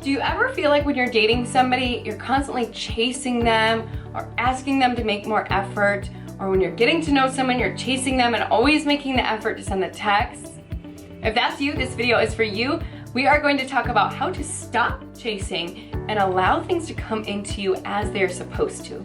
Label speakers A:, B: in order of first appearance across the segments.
A: Do you ever feel like when you're dating somebody, you're constantly chasing them or asking them to make more effort? Or when you're getting to know someone, you're chasing them and always making the effort to send the text? If that's you, this video is for you. We are going to talk about how to stop chasing and allow things to come into you as they're supposed to.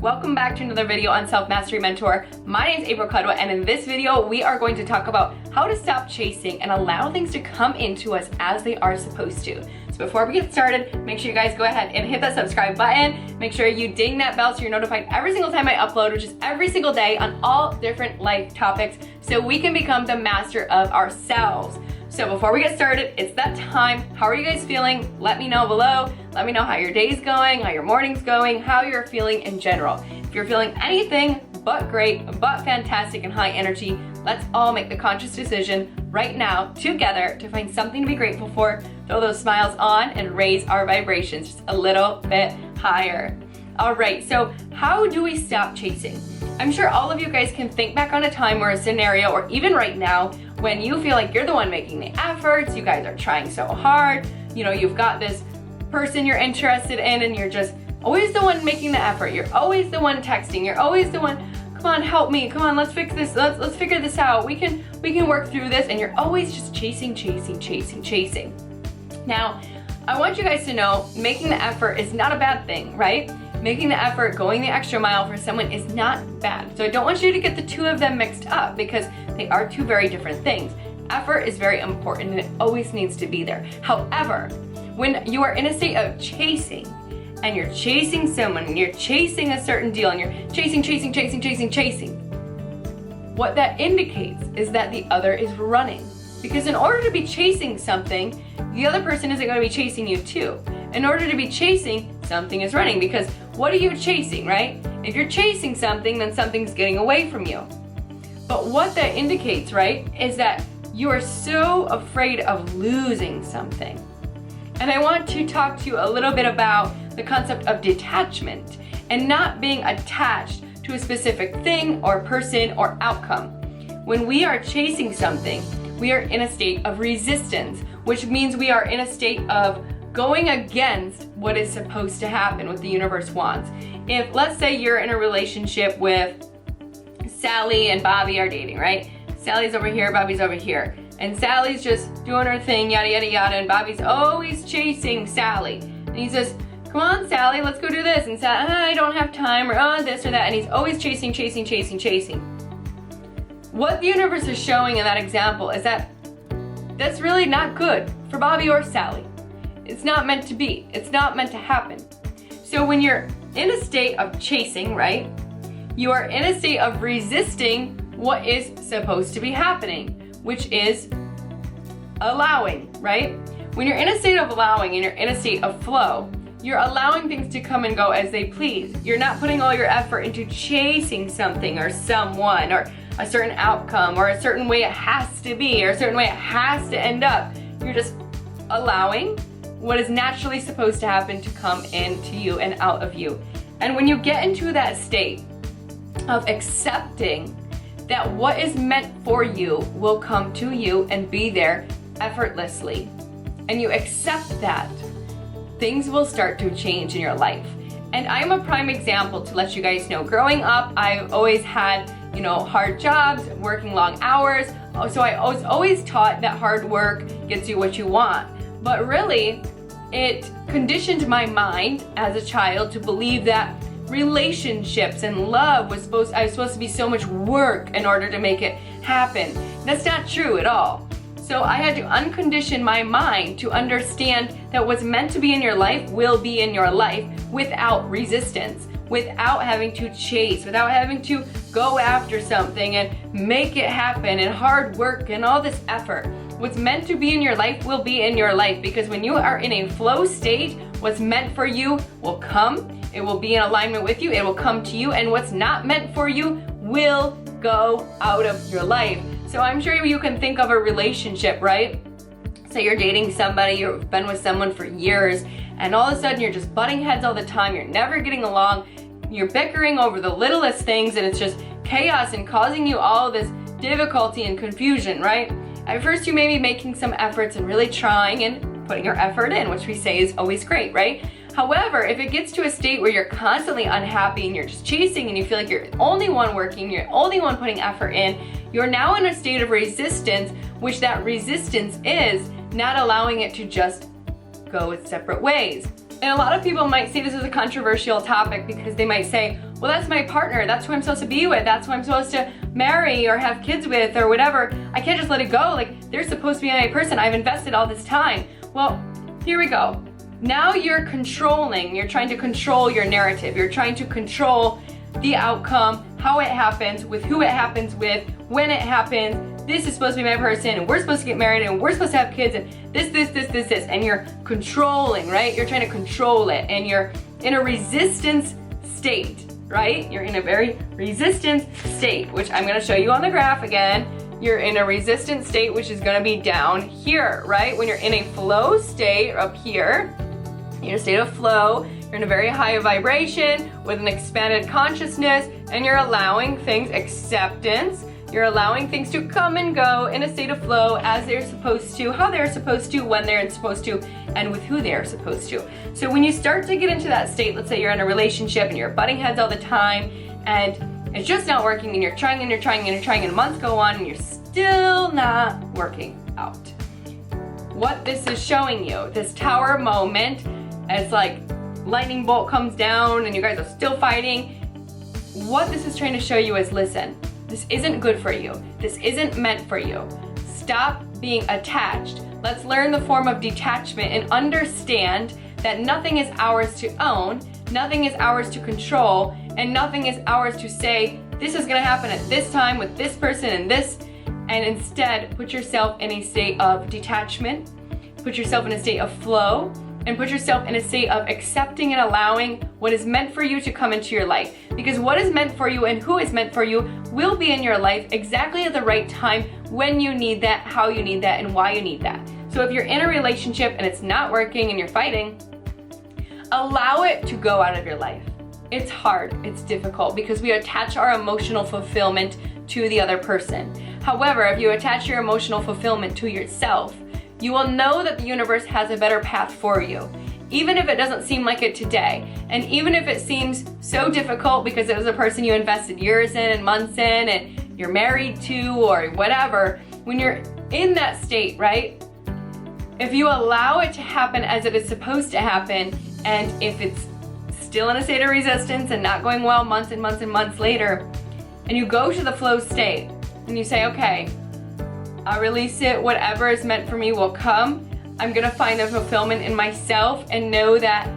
A: Welcome back to another video on Self-Mastery Mentor. My name is April Cudwa, and in this video, we are going to talk about how to stop chasing and allow things to come into us as they are supposed to. So before we get started, make sure you guys go ahead and hit that subscribe button. Make sure you ding that bell so you're notified every single time I upload, which is every single day on all different life topics, so we can become the master of ourselves. So before we get started, it's that time. How are you guys feeling? Let me know below. Let me know how your day's going, how your morning's going, how you're feeling in general. If you're feeling anything but great, but fantastic and high energy, let's all make the conscious decision right now together to find something to be grateful for, throw those smiles on, and raise our vibrations just a little bit higher. All right, so how do we stop chasing? I'm sure all of you guys can think back on a time or a scenario, or even right now, when you feel like you're the one making the efforts, you guys are trying so hard, you know, you've got this person you're interested in and you're just always the one making the effort, you're always the one texting, you're always the one, come on, help me, come on, let's fix this, let's figure this out, we can work through this, and you're always just chasing. Now, I want you guys to know, making the effort is not a bad thing, right? Making the effort, going the extra mile for someone is not bad. So I don't want you to get the two of them mixed up because they are two very different things. Effort is very important and it always needs to be there. However, when you are in a state of chasing and you're chasing someone and you're chasing a certain deal and you're chasing, what that indicates is that the other is running. Because in order to be chasing something, the other person isn't going to be chasing you too. In order to be chasing, something is running, because what are you chasing, right? If you're chasing something, then something's getting away from you. But what that indicates, right, is that you are so afraid of losing something. And I want to talk to you a little bit about the concept of detachment and not being attached to a specific thing or person or outcome. When we are chasing something, we are in a state of resistance, which means we are in a state of going against what is supposed to happen, what the universe wants. If, let's say, you're in a relationship with Sally and Bobby are dating, right? Sally's over here, Bobby's over here. And Sally's just doing her thing, yada, yada, yada, and Bobby's always chasing Sally. And he says, come on, Sally, let's go do this. And Sally, I don't have time, or this or that. And he's always chasing. What the universe is showing in that example is that that's really not good for Bobby or Sally. It's not meant to be. It's not meant to happen. So when you're in a state of chasing, right, you are in a state of resisting what is supposed to be happening, which is allowing, right? When you're in a state of allowing and you're in a state of flow, you're allowing things to come and go as they please. You're not putting all your effort into chasing something or someone or a certain outcome or a certain way it has to be or a certain way it has to end up. You're just allowing what is naturally supposed to happen to come into you and out of you. And when you get into that state of accepting that what is meant for you will come to you and be there effortlessly, and you accept that, things will start to change in your life. And I'm a prime example to let you guys know. Growing up, I've always had, you know, hard jobs, working long hours. So I was always taught that hard work gets you what you want. But really, it conditioned my mind as a child to believe that relationships and love I was supposed to be so much work in order to make it happen. That's not true at all. So I had to uncondition my mind to understand that what's meant to be in your life will be in your life without resistance, without having to chase, without having to go after something and make it happen and hard work and all this effort. What's meant to be in your life will be in your life, because when you are in a flow state, what's meant for you will come, it will be in alignment with you, it will come to you, and what's not meant for you will go out of your life. So I'm sure you can think of a relationship, right? Say you're dating somebody, you've been with someone for years, and all of a sudden you're just butting heads all the time, you're never getting along, you're bickering over the littlest things, and it's just chaos and causing you all this difficulty and confusion, right? At first you may be making some efforts and really trying and putting your effort in, which we say is always great, right? However, if it gets to a state where you're constantly unhappy and you're just chasing and you feel like you're the only one working, you're the only one putting effort in, you're now in a state of resistance, which that resistance is not allowing it to just go its separate ways. And a lot of people might see this as a controversial topic because they might say, well, that's my partner, that's who I'm supposed to be with, that's who I'm supposed to marry or have kids with or whatever. I can't just let it go, like they're supposed to be my person, I've invested all this time. Well, here we go. Now you're controlling, you're trying to control your narrative, you're trying to control the outcome, how it happens, with who it happens with, when it happens. This is supposed to be my person, and we're supposed to get married, and we're supposed to have kids, and this, and you're controlling, right? You're trying to control it, and you're in a resistance state, right? You're in a very resistant state, which I'm gonna show you on the graph again. You're in a resistant state, which is gonna be down here, right? When you're in a flow state up here, you're in a state of flow, you're in a very high vibration with an expanded consciousness, and you're allowing things, acceptance, you're allowing things to come and go in a state of flow as they're supposed to, how they're supposed to, when they're supposed to, and with who they're supposed to. So when you start to get into that state, let's say you're in a relationship and you're butting heads all the time and it's just not working and you're trying and you're trying and you're trying and months go on and you're still not working out. What this is showing you, this tower moment, it's like lightning bolt comes down and you guys are still fighting. What this is trying to show you is, listen, this isn't good for you. This isn't meant for you. Stop being attached. Let's learn the form of detachment and understand that nothing is ours to own, nothing is ours to control, and nothing is ours to say, this is gonna happen at this time with this person and this, and instead put yourself in a state of detachment, put yourself in a state of flow, and put yourself in a state of accepting and allowing what is meant for you to come into your life. Because what is meant for you and who is meant for you will be in your life exactly at the right time, when you need that, how you need that, and why you need that. So if you're in a relationship and it's not working and you're fighting, allow it to go out of your life. It's hard, it's difficult, because we attach our emotional fulfillment to the other person. However, if you attach your emotional fulfillment to yourself, you will know that the universe has a better path for you, even if it doesn't seem like it today. And even if it seems so difficult because it was a person you invested years in and months in and you're married to or whatever, when you're in that state, right? If you allow it to happen as it is supposed to happen, and if it's still in a state of resistance and not going well months and months and months later, and you go to the flow state and you say, okay, I'll release it, whatever is meant for me will come. I'm gonna find the fulfillment in myself and know that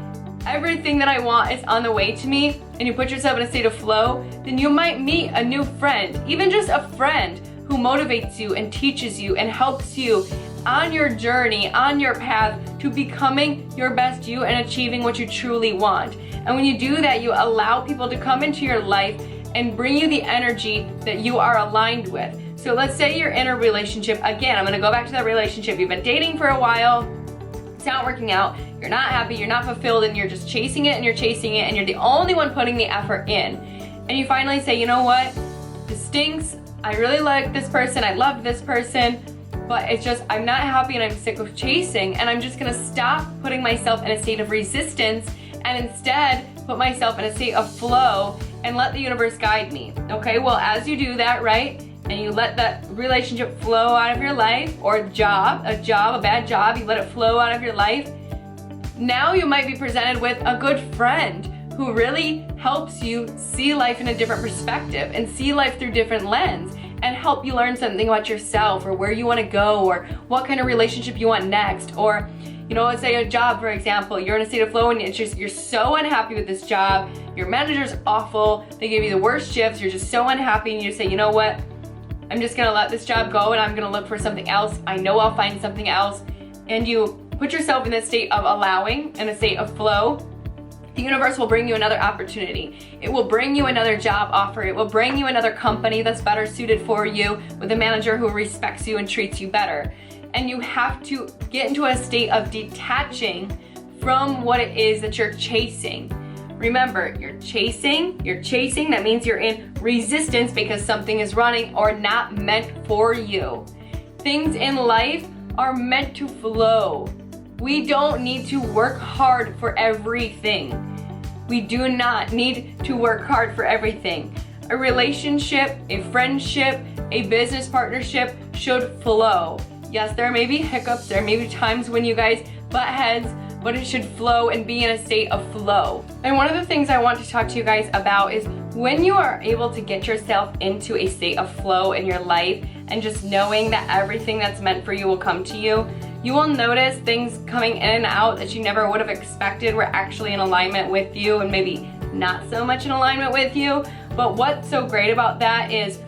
A: everything that I want is on the way to me, and you put yourself in a state of flow, then you might meet a new friend, even just a friend who motivates you and teaches you and helps you on your journey, on your path to becoming your best you and achieving what you truly want. And when you do that, you allow people to come into your life and bring you the energy that you are aligned with. So let's say you're in a relationship. Again, I'm gonna go back to that relationship. You've been dating for a while, it's not working out, you're not happy, you're not fulfilled, and you're just chasing it and you're chasing it, and you're the only one putting the effort in. And you finally say, you know what, this stinks, I really like this person, I love this person, but it's just, I'm not happy and I'm sick of chasing, and I'm just gonna stop putting myself in a state of resistance and instead put myself in a state of flow and let the universe guide me. Okay, well, as you do that, right, and you let that relationship flow out of your life, or a bad job, you let it flow out of your life, now you might be presented with a good friend who really helps you see life in a different perspective and see life through different lens, and help you learn something about yourself, or where you want to go, or what kind of relationship you want next. Or, you know, let's say a job, for example, you're in a state of flow and it's just, you're so unhappy with this job, your manager's awful, they give you the worst shifts, you're just so unhappy, and you say, you know what, I'm just gonna let this job go and I'm gonna look for something else. I know I'll find something else. And you put yourself in this state of allowing, in a state of flow. The universe will bring you another opportunity. It will bring you another job offer. It will bring you another company that's better suited for you, with a manager who respects you and treats you better. and you have to get into a state of detaching from what it is that you're chasing. Remember, you're chasing, that means you're in resistance because something is running or not meant for you. Things in life are meant to flow. We don't need to work hard for everything. We do not need to work hard for everything. A relationship, a friendship, a business partnership should flow. Yes, there may be hiccups, there may be times when you guys butt heads, but it should flow and be in a state of flow. And one of the things I want to talk to you guys about is when you are able to get yourself into a state of flow in your life and just knowing that everything that's meant for you will come to you, you will notice things coming in and out that you never would have expected were actually in alignment with you and maybe not so much in alignment with you. But what's so great about that is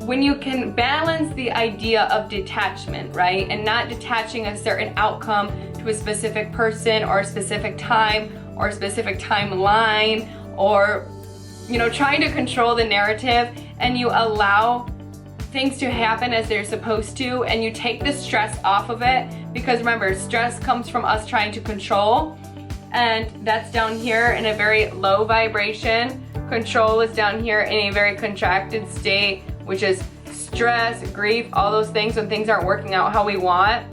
A: when you can balance the idea of detachment, right? And not detaching a certain outcome to a specific person or a specific time or a specific timeline, or, you know, trying to control the narrative, and you allow things to happen as they're supposed to, and you take the stress off of it. Because remember, stress comes from us trying to control, and that's down here in a very low vibration. Control is down here in a very contracted state, which is stress, grief, all those things when things aren't working out how we want.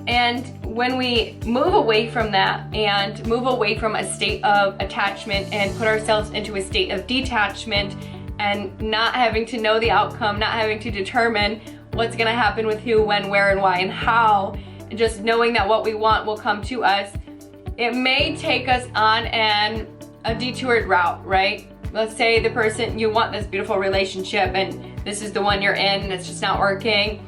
A: And when we move away from that and move away from a state of attachment and put ourselves into a state of detachment and not having to know the outcome, not having to determine what's gonna happen with who, when, where, and why, and how, and just knowing that what we want will come to us, it may take us on a detoured route, right? Let's say the person, you want this beautiful relationship and this is the one you're in and it's just not working,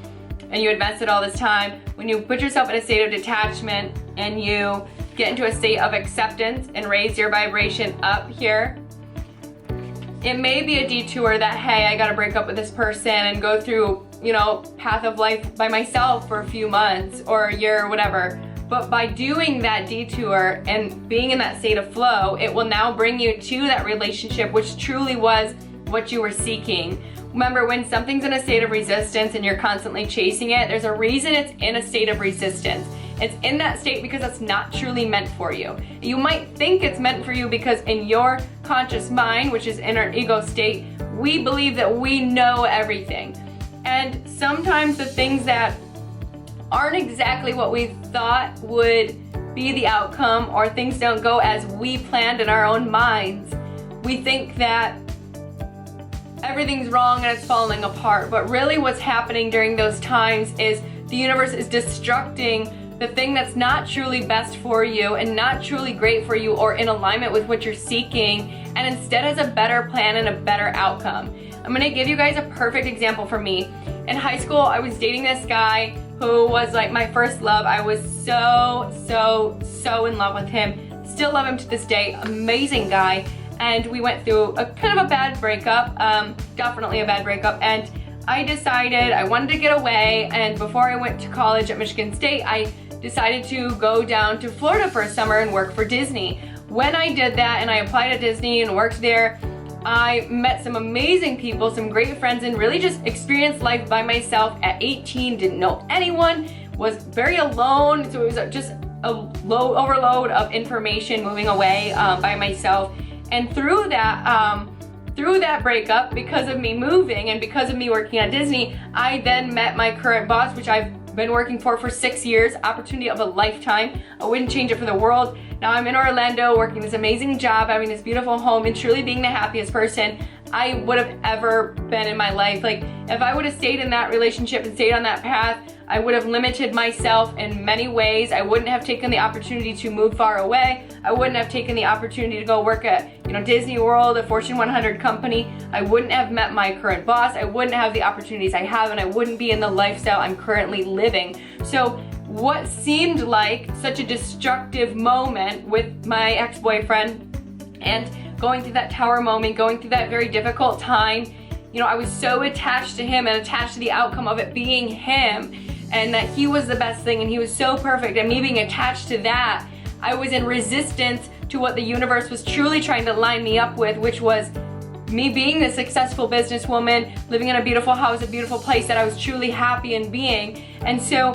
A: and you invested all this time. When you put yourself in a state of detachment and you get into a state of acceptance and raise your vibration up here, it may be a detour that, hey, I gotta break up with this person and go through, you know, path of life by myself for a few months or a year or whatever. But by doing that detour and being in that state of flow, it will now bring you to that relationship which truly was what you were seeking. Remember, when something's in a state of resistance and you're constantly chasing it, there's a reason it's in a state of resistance. It's in that state because it's not truly meant for you. You might think it's meant for you because in your conscious mind, which is in our ego state, we believe that we know everything. And sometimes the things that aren't exactly what we thought would be the outcome, or things don't go as we planned in our own minds, we think that everything's wrong and it's falling apart. But really what's happening during those times is the universe is destructing the thing that's not truly best for you and not truly great for you or in alignment with what you're seeking, and instead has a better plan and a better outcome. I'm gonna give you guys a perfect example for me. In high school, I was dating this guy who was like my first love. I was so in love with him. Still love him to this day. Amazing guy. And we went through a kind of a bad breakup, definitely a bad breakup. And I decided I wanted to get away. And before I went to college at Michigan State, I decided to go down to Florida for a summer and work for Disney. When I did that and I applied at Disney and worked there, I met some amazing people, some great friends, and really just experienced life by myself at 18, didn't know anyone, was very alone, so it was just a overload of information moving away by myself. And through that breakup, because of me moving and because of me working at Disney, I then met my current boss, which I've been working for 6 years, opportunity of a lifetime. I wouldn't change it for the world. Now I'm in Orlando working this amazing job, having this beautiful home, and truly being the happiest person I would have ever been in my life. Like, if I would have stayed in that relationship and stayed on that path, I would have limited myself in many ways. I wouldn't have taken the opportunity to move far away. I wouldn't have taken the opportunity to go work at, Disney World, a Fortune 100 company. I wouldn't have met my current boss. I wouldn't have the opportunities I have, and I wouldn't be in the lifestyle I'm currently living. So what seemed like such a destructive moment with my ex-boyfriend and going through that tower moment, going through that very difficult time, I was so attached to him and attached to the outcome of it being him, and that he was the best thing and he was so perfect, and me being attached to that, I was in resistance to what the universe was truly trying to line me up with, which was me being the successful businesswoman, living in a beautiful house, a beautiful place that I was truly happy in being. And so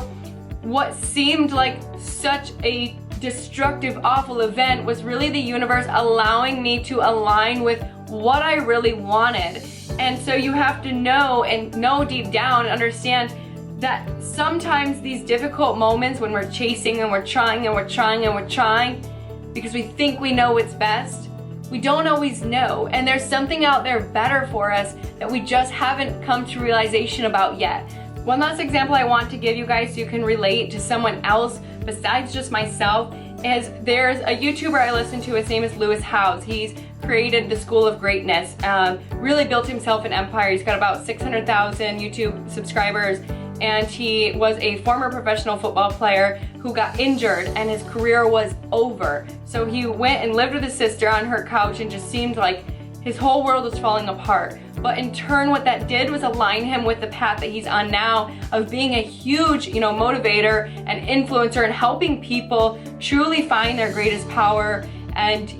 A: what seemed like such a destructive, awful event was really the universe allowing me to align with what I really wanted. And so you have to know deep down and understand that sometimes these difficult moments when we're chasing and we're trying and we're trying and we're trying because we think we know what's best, we don't always know. And there's something out there better for us that we just haven't come to realization about yet. One last example I want to give you guys so you can relate to someone else besides just myself is there's a YouTuber I listen to. His name is Lewis Howes. He's created the School of Greatness, really built himself an empire. He's got about 600,000 YouTube subscribers, and he was a former professional football player who got injured and his career was over. So he went and lived with his sister on her couch and just seemed like his whole world was falling apart. But in turn, what that did was align him with the path that he's on now of being a huge, motivator and influencer and helping people truly find their greatest power and,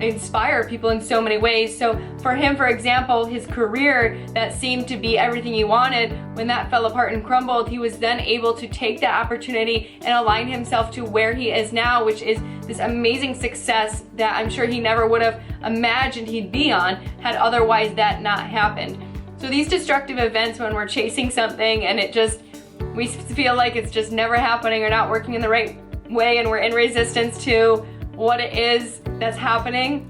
A: inspire people in so many ways. So for him, for example, his career that seemed to be everything he wanted, when that fell apart and crumbled, he was then able to take that opportunity and align himself to where he is now, which is this amazing success that I'm sure he never would have imagined he'd be on had otherwise that not happened. So these destructive events when we're chasing something and we feel like it's just never happening or not working in the right way and we're in resistance to what it is that's happening,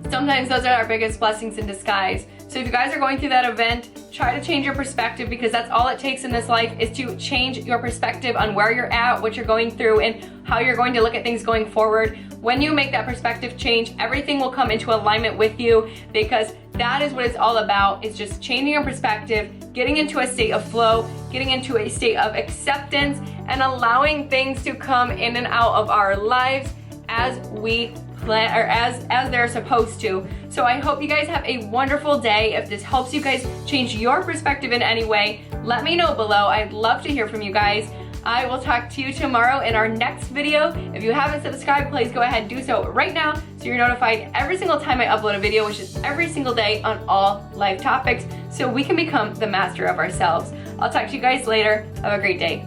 A: sometimes those are our biggest blessings in disguise. So if you guys are going through that event, try to change your perspective, because that's all it takes in this life is to change your perspective on where you're at, what you're going through, and how you're going to look at things going forward. When you make that perspective change, everything will come into alignment with you, because that is what it's all about, is just changing your perspective, getting into a state of flow, getting into a state of acceptance, and allowing things to come in and out of our lives as we plan, or as they're supposed to. So I hope you guys have a wonderful day. If this helps you guys change your perspective in any way, let me know below. I'd love to hear from you guys. I will talk to you tomorrow in our next video. If you haven't subscribed, please go ahead and do so right now so you're notified every single time I upload a video, which is every single day on all life topics, so we can become the master of ourselves. I'll talk to you guys later. Have a great day.